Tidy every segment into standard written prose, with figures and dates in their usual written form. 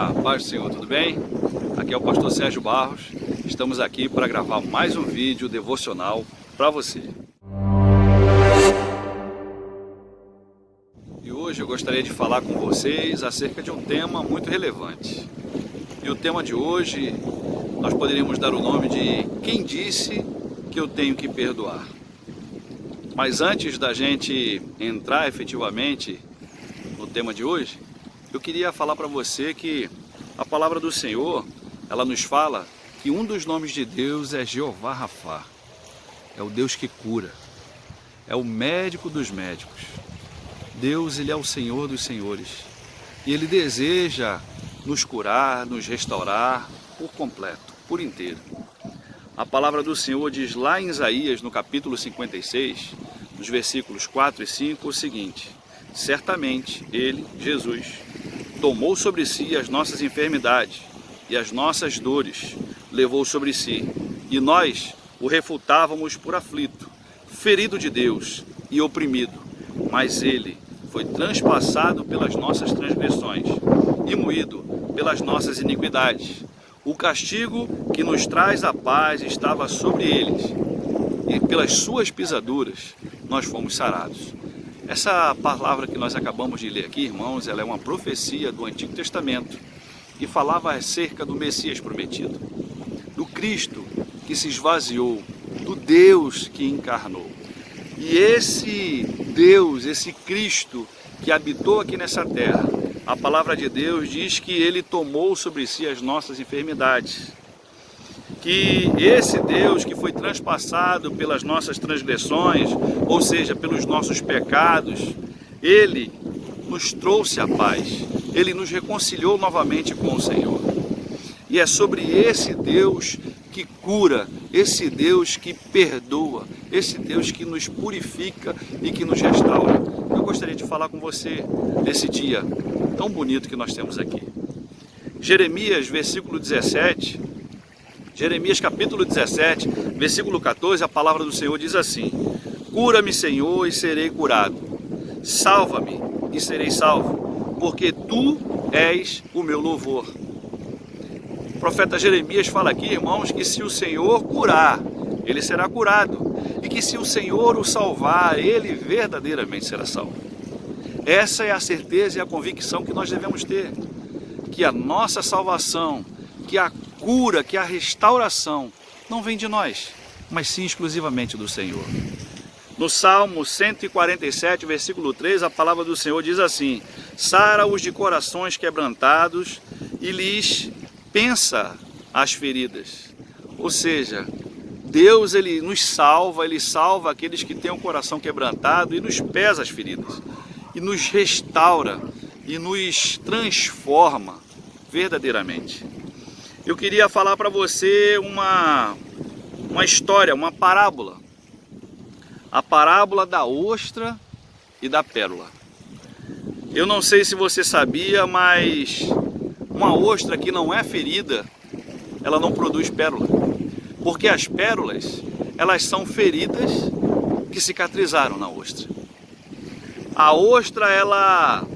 Olá, paz do Senhor, tudo bem? Aqui é o pastor Sérgio Barros. Estamos aqui para gravar mais um vídeo devocional para você. E hoje eu gostaria de falar com vocês acerca de um tema muito relevante. E o tema de hoje nós poderíamos dar o nome de Quem disse que eu tenho que perdoar? Mas antes da gente entrar efetivamente no tema de hoje, eu queria falar para você que a palavra do Senhor, ela nos fala que um dos nomes de Deus é Jeová Rafá. É o Deus que cura. É o médico dos médicos. Deus, Ele é o Senhor dos senhores. E Ele deseja nos curar, nos restaurar por completo, por inteiro. A palavra do Senhor diz lá em Isaías, no capítulo 56, nos versículos 4 e 5, o seguinte: certamente Ele, Jesus, tomou sobre si as nossas enfermidades e as nossas dores levou sobre si, e nós o refutávamos por aflito, ferido de Deus e oprimido, mas ele foi transpassado pelas nossas transgressões e moído pelas nossas iniquidades. O castigo que nos traz a paz estava sobre eles, e pelas suas pisaduras nós fomos sarados. Essa palavra que nós acabamos de ler aqui, irmãos, ela é uma profecia do Antigo Testamento e falava acerca do Messias prometido, do Cristo que se esvaziou, do Deus que encarnou. E esse Deus, esse Cristo que habitou aqui nessa terra, a palavra de Deus diz que Ele tomou sobre si as nossas enfermidades. Que esse Deus que foi transpassado pelas nossas transgressões, ou seja, pelos nossos pecados, Ele nos trouxe a paz, Ele nos reconciliou novamente com o Senhor. E é sobre esse Deus que cura, esse Deus que perdoa, esse Deus que nos purifica e que nos restaura. Eu gostaria de falar com você nesse dia tão bonito que nós temos aqui. Jeremias, versículo 17... Jeremias capítulo 17, versículo 14, a palavra do Senhor diz assim: cura-me, Senhor, e serei curado. Salva-me e serei salvo, porque tu és o meu louvor. O profeta Jeremias fala aqui, irmãos, que se o Senhor curar, ele será curado. E que se o Senhor o salvar, ele verdadeiramente será salvo. Essa é a certeza e a convicção que nós devemos ter. Que a nossa salvação, que a cura, que a restauração não vem de nós, mas sim exclusivamente do Senhor. No Salmo 147, versículo 3, a palavra do Senhor diz assim: sara-os de corações quebrantados e lhes pensa as feridas. Ou seja, Deus, Ele nos salva, Ele salva aqueles que têm o coração quebrantado e nos pesa as feridas, e nos restaura, e nos transforma verdadeiramente. Eu queria falar para você uma história, uma parábola. A parábola da ostra e da pérola. Eu não sei se você sabia, mas uma ostra que não é ferida, ela não produz pérola. Porque as pérolas, elas são feridas que cicatrizaram na ostra. A ostra, ela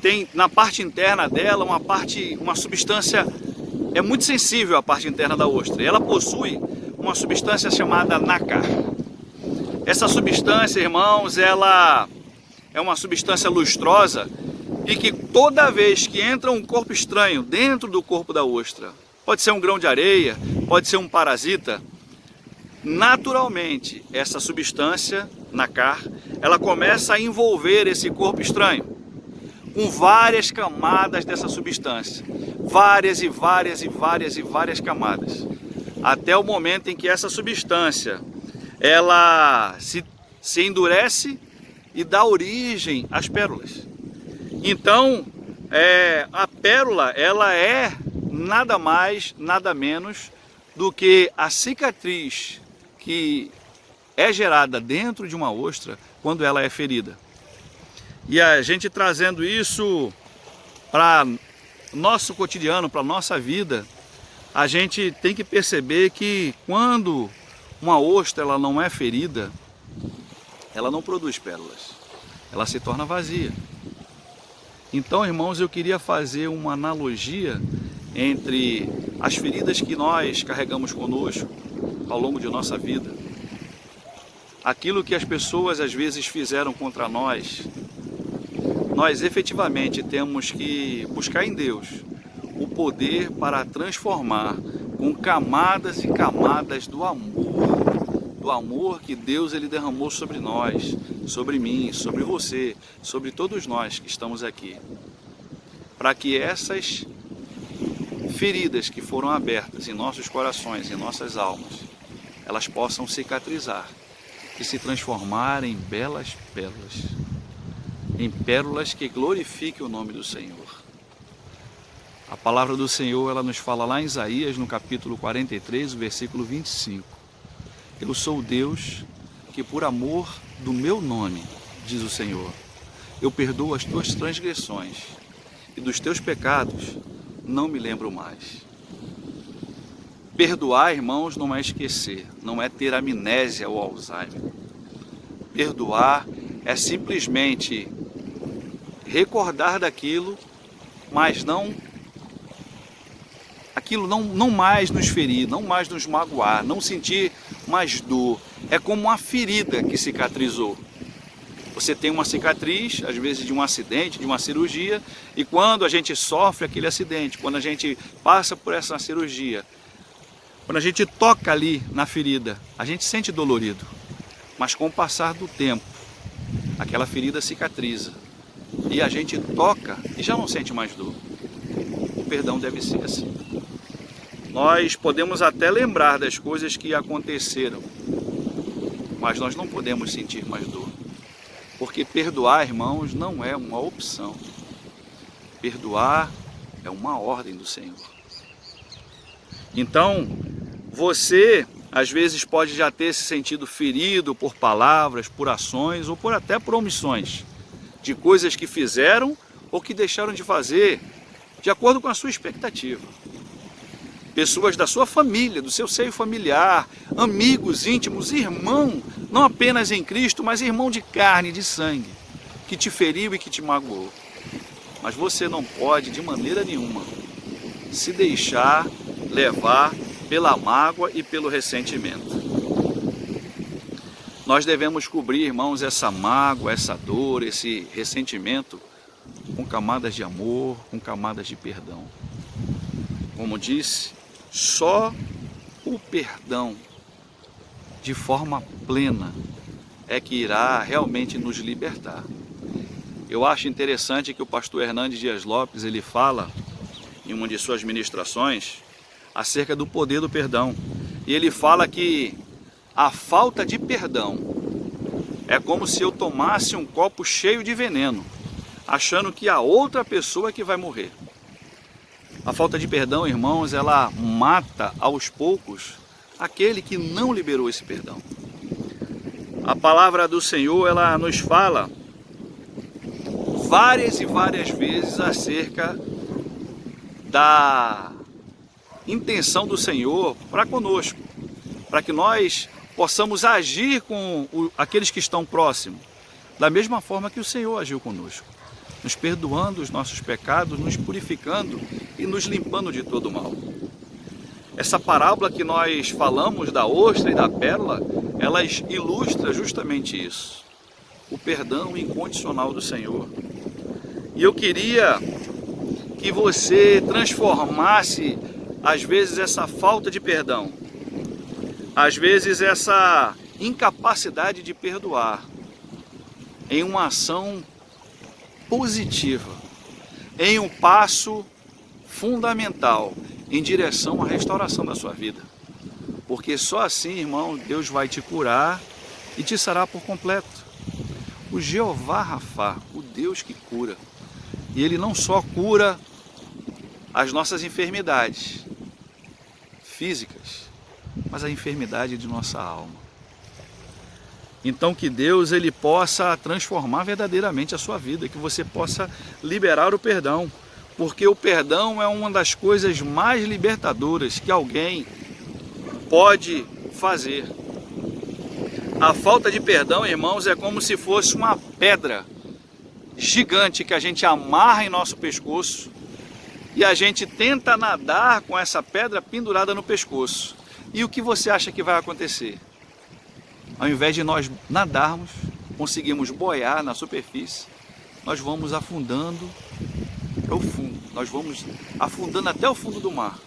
tem na parte interna dela uma substância. É muito sensível a parte interna da ostra. Ela possui uma substância chamada nácar. Essa substância, irmãos, ela é uma substância lustrosa e que toda vez que entra um corpo estranho dentro do corpo da ostra, pode ser um grão de areia, pode ser um parasita, naturalmente essa substância nácar, ela começa a envolver esse corpo estranho com várias camadas dessa substância, várias camadas, até o momento em que essa substância ela se endurece e dá origem às pérolas. Então, a pérola, ela é nada mais, nada menos do que a cicatriz que é gerada dentro de uma ostra quando ela é ferida. E a gente trazendo isso para nosso cotidiano, para nossa vida, a gente tem que perceber que quando uma ostra ela não é ferida, ela não produz pérolas, ela se torna vazia. Então, irmãos, eu queria fazer uma analogia entre as feridas que nós carregamos conosco ao longo de nossa vida, aquilo que as pessoas às vezes fizeram contra nós. Nós efetivamente temos que buscar em Deus o poder para transformar com camadas e camadas do amor que Deus ele derramou sobre nós, sobre mim, sobre você, sobre todos nós que estamos aqui, para que essas feridas que foram abertas em nossos corações, em nossas almas, elas possam cicatrizar e se transformar em belas pérolas, em pérolas que glorifiquem o nome do Senhor. A palavra do Senhor, ela nos fala lá em Isaías, no capítulo 43, versículo 25. Eu sou o Deus que por amor do meu nome, diz o Senhor, eu perdoo as tuas transgressões e dos teus pecados não me lembro mais. Perdoar, irmãos, não é esquecer, não é ter amnésia ou Alzheimer. Perdoar é simplesmente recordar daquilo, mas aquilo não mais nos ferir, não mais nos magoar, não sentir mais dor. É como uma ferida que cicatrizou. Você tem uma cicatriz, às vezes de um acidente, de uma cirurgia, e quando a gente sofre aquele acidente, quando a gente passa por essa cirurgia, quando a gente toca ali na ferida, a gente sente dolorido. Mas com o passar do tempo, aquela ferida cicatriza e a gente toca e já não sente mais dor. O perdão deve ser assim. Nós podemos até lembrar das coisas que aconteceram, mas nós não podemos sentir mais dor. Porque perdoar, irmãos, não é uma opção. Perdoar é uma ordem do Senhor. Então, você às vezes pode já ter se sentido ferido por palavras, por ações ou até por omissões de coisas que fizeram ou que deixaram de fazer de acordo com a sua expectativa. Pessoas da sua família, do seu seio familiar, amigos íntimos, irmão, não apenas em Cristo, mas irmão de carne e de sangue, que te feriu e que te magoou. Mas você não pode, de maneira nenhuma, se deixar levar pela mágoa e pelo ressentimento. Nós devemos cobrir, irmãos, essa mágoa, essa dor, esse ressentimento com camadas de amor, com camadas de perdão. Como disse, só o perdão de forma plena é que irá realmente nos libertar. Eu acho interessante que o pastor Hernandes Dias Lopes, ele fala em uma de suas ministrações acerca do poder do perdão. E ele fala que a falta de perdão é como se eu tomasse um copo cheio de veneno, achando que a outra pessoa é que vai morrer. A falta de perdão, irmãos, ela mata aos poucos aquele que não liberou esse perdão. A palavra do Senhor, ela nos fala várias e várias vezes acerca da intenção do Senhor para conosco, para que nós possamos agir com aqueles que estão próximos, da mesma forma que o Senhor agiu conosco, nos perdoando os nossos pecados, nos purificando e nos limpando de todo mal. Essa parábola que nós falamos da ostra e da pérola, ela ilustra justamente isso, o perdão incondicional do Senhor. E eu queria que você transformasse, às vezes, essa falta de perdão, às vezes essa incapacidade de perdoar, em uma ação positiva, em um passo fundamental em direção à restauração da sua vida. Porque só assim, irmão, Deus vai te curar e te sarar por completo. O Jeová Rafá, o Deus que cura, e Ele não só cura as nossas enfermidades físicas, mas a enfermidade de nossa alma. Então que Deus ele possa transformar verdadeiramente a sua vida, que você possa liberar o perdão, porque o perdão é uma das coisas mais libertadoras que alguém pode fazer. A falta de perdão, irmãos, é como se fosse uma pedra gigante que a gente amarra em nosso pescoço e a gente tenta nadar com essa pedra pendurada no pescoço. E o que você acha que vai acontecer? Ao invés de nós nadarmos, conseguimos boiar na superfície, nós vamos afundando para o fundo, nós vamos afundando até o fundo do mar.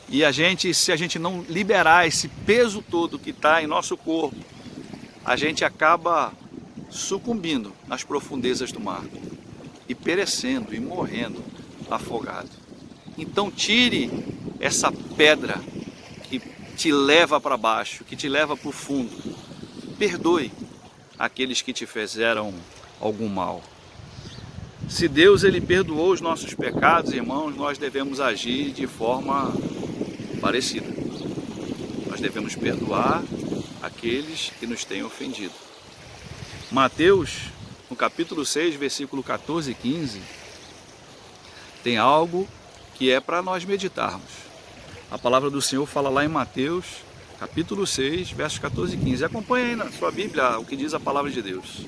E se a gente não liberar esse peso todo que está em nosso corpo, a gente acaba sucumbindo nas profundezas do mar e perecendo e morrendo afogado. Então tire essa pedra que te leva para baixo, que te leva para o fundo. Perdoe aqueles que te fizeram algum mal. Se Deus ele perdoou os nossos pecados, irmãos, nós devemos agir de forma parecida. Nós devemos perdoar aqueles que nos têm ofendido. Mateus, no capítulo 6, versículo 14 e 15, tem algo que é para nós meditarmos. A palavra do Senhor fala lá em Mateus, capítulo 6, versos 14 e 15. Acompanhe aí na sua Bíblia o que diz a palavra de Deus.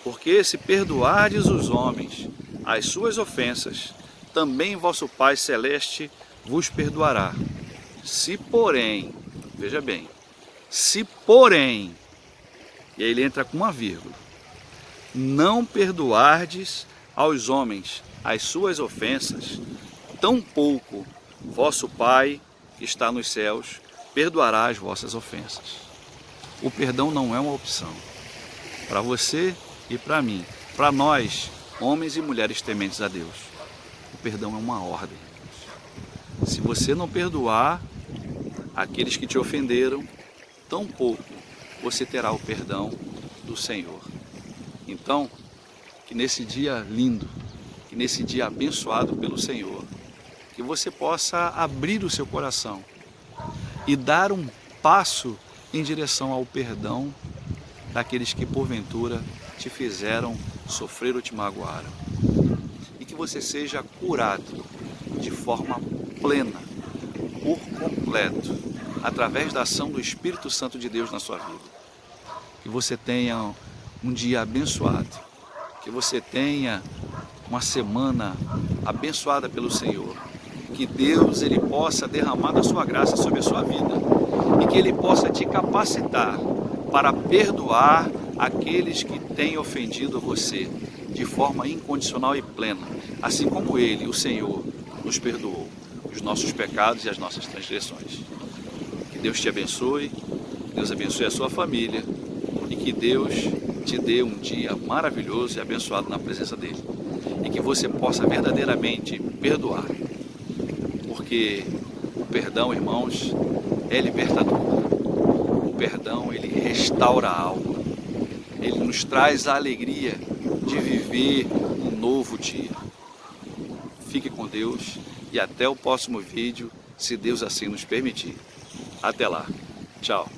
Porque se perdoardes os homens as suas ofensas, também vosso Pai Celeste vos perdoará. Se porém, veja bem, se porém, e aí ele entra com uma vírgula, não perdoardes aos homens as suas ofensas, tampouco vosso Pai que está nos céus perdoará as vossas ofensas. O perdão não é uma opção. Para você e para mim, para nós, homens e mulheres tementes a Deus, o perdão é uma ordem. Se você não perdoar aqueles que te ofenderam, tampouco você terá o perdão do Senhor. Então, que nesse dia lindo, que nesse dia abençoado pelo Senhor, que você possa abrir o seu coração e dar um passo em direção ao perdão daqueles que porventura te fizeram sofrer ou te magoaram. E que você seja curado de forma plena, por completo, através da ação do Espírito Santo de Deus na sua vida. Que você tenha um dia abençoado, que você tenha uma semana abençoada pelo Senhor, que Deus ele possa derramar da sua graça sobre a sua vida e que Ele possa te capacitar para perdoar aqueles que têm ofendido você de forma incondicional e plena, assim como Ele, o Senhor, nos perdoou os nossos pecados e as nossas transgressões. Que Deus te abençoe, que Deus abençoe a sua família e que Deus te dê um dia maravilhoso e abençoado na presença dEle. E que você possa verdadeiramente perdoar, porque o perdão, irmãos, é libertador. O perdão, ele restaura a alma. Ele nos traz a alegria de viver um novo dia. Fique com Deus e até o próximo vídeo, se Deus assim nos permitir. Até lá. Tchau.